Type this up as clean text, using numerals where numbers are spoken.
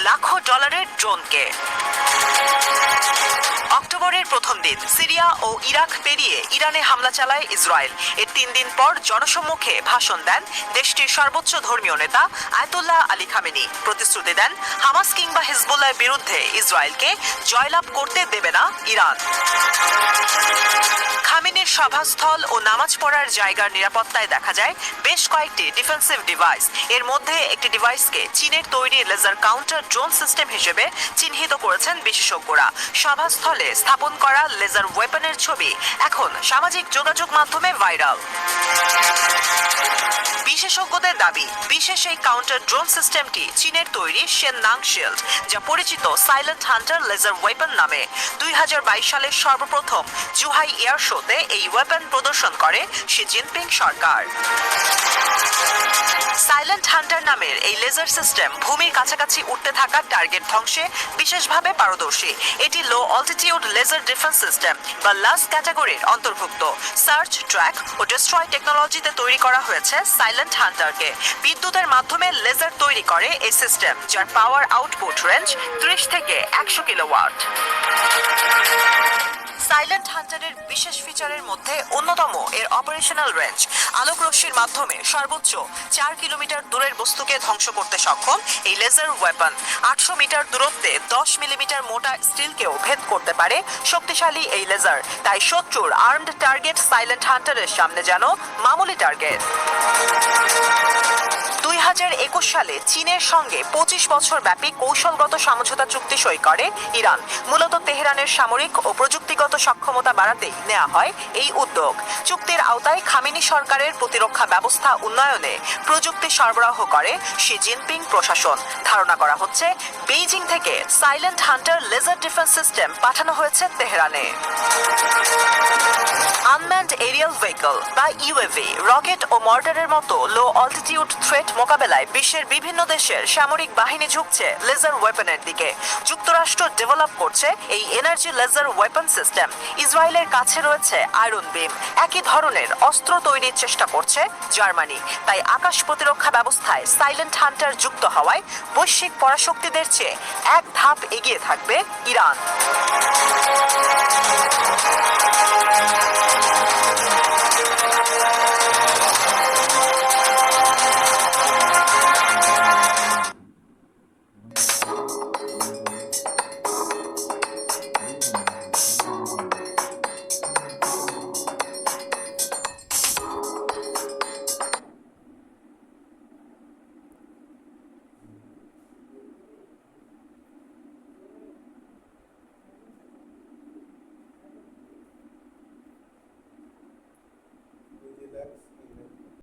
লাখো ডলারের ড্রোনকে। অক্টোবরের প্রথম দিন সিরিয়া ও ইরাক পেরিয়ে ইরানে হামলা চালায় ইসরায়েল। এর 3 দিন পর জনসম্মুখে ভাষণ দেন দেশটির সর্বোচ্চ ধর্মীয় নেতা আয়াতুল্লাহ আলী খামেনি। প্রতিশ্রুতি দেন হামাস কিংবা হিজবুল্লাহর বিরুদ্ধে ইসরায়েলকে জয়লাভ করতে দেবে না ইরান। খামেনির সভাস্থল ও নামাজ পড়ার জায়গার নিরাপত্তায় দেখা যায় বেশ কয়েকটি ডিফেন্সিভ ডিভাইস। এর মধ্যে একটি ডিভাইসকে চীনের তৈরি লেজার কাউন্টার ড্রোন সিস্টেম হিসেবে চিহ্নিত করেছেন বিশেষজ্ঞরা। সভাস্থলে স্থাপন করা লেজার ওয়েপনের ছবি এখন সামাজিক যোগাযোগ মাধ্যমে ভাইরাল। বিশেষজ্ঞদের দাবি, বিশেষ এই কাউন্টার ড্রোন সিস্টেমটি চীনের তৈরি শেননাং শিল্ড, যা পরিচিত সাইলেন্ট হান্টার লেজার ওয়েপন নামে। 2022 সালের সর্বপ্রথম জুহাই এয়ার শোতে এই ওয়েপন প্রদর্শন করে শি জিনপিং সরকার। সাইলেন্ট হান্টার নামের এই লেজার সিস্টেম ভূমির কাছাকাছি উঠতে থাকা টার্গেট ধ্বংসে বিশেষভাবে পারদর্শী। এটি লো অল্টিটিউড লেজার ডিফেন্স সিস্টেম বা লাস ক্যাটাগরির অন্তর্ভুক্ত। সার্চ, ট্র্যাক ও ডিস্ট্রয় টেকনোলজিতে তৈরি করা হয়েছে সাইলেন্ট হান্টারকে। বিদ্যুতের মাধ্যমে লেজার তৈরি করে এই সিস্টেম, যার পাওয়ার আউটপুট রেঞ্জ 30 থেকে 100 কিলোওয়াট। সাইলেন্ট হান্টারের বিশেষ ফিচারের মধ্যে অন্যতম এর অপারেশনাল রেঞ্জ। আলোক রশ্মির মাধ্যমে সর্বোচ্চ 4 কিলোমিটার দূরের বস্তুকে ধ্বংস করতে সক্ষম এই লেজার ওয়েপন। 800 মিটার দূরত্বে 10 মিলিমিটার মোটা স্টিলকেও ভেদ করতে পারে শক্তিশালী এই লেজার। তাই শত্রুর আর্মড টার্গেট সাইলেন্ট হান্টারের সামনে যেন মামুলি টার্গেট। 2021 সালে চীনের সঙ্গে 25 বছর ব্যাপী কৌশলগত সমঝোতা চুক্তি সই করে ইরান। মূলত তেহরানের সামরিক ও প্রযুক্তিগত সক্ষমতা বাড়াতেই নেওয়া হয় এই উদ্যোগ। চুক্তির আওতায় খামেনি সরকারের প্রতিরক্ষা ব্যবস্থা উন্নয়নে প্রযুক্তি সরবরাহ করে শি জিনপিং প্রশাসন। ধারণা করা হচ্ছে বেইজিং থেকে silent hunter laser defence system পাঠানো হয়েছে তেহরানে। আনম্যান্ড এরিয়াল ভেহিকল বা ইউএভি, রকেট ও মর্টারের মতো লো অল্টিটিউড থ্রেট মোকাবেলায় বিশ্বের বিভিন্ন দেশের সামরিক বাহিনী ঝুঁকছে লেজার ওয়েপনের দিকে। যুক্তরাষ্ট্র ডেভেলপ করছে এই এনার্জি লেজার ওয়েপন সিস্টেম। ইসরায়েলের কাছে রয়েছে আয়রন বিম। একই ধরনের অস্ত্র তৈরির চেষ্টা করছে জার্মানি। তাই আকাশ প্রতিরক্ষা ব্যবস্থায় সাইলেন্ট হান্টার যুক্ত হওয়ায় বৈশ্বিক পরাশক্তিদের চেয়ে এক ধাপ এগিয়ে থাকবে ইরান।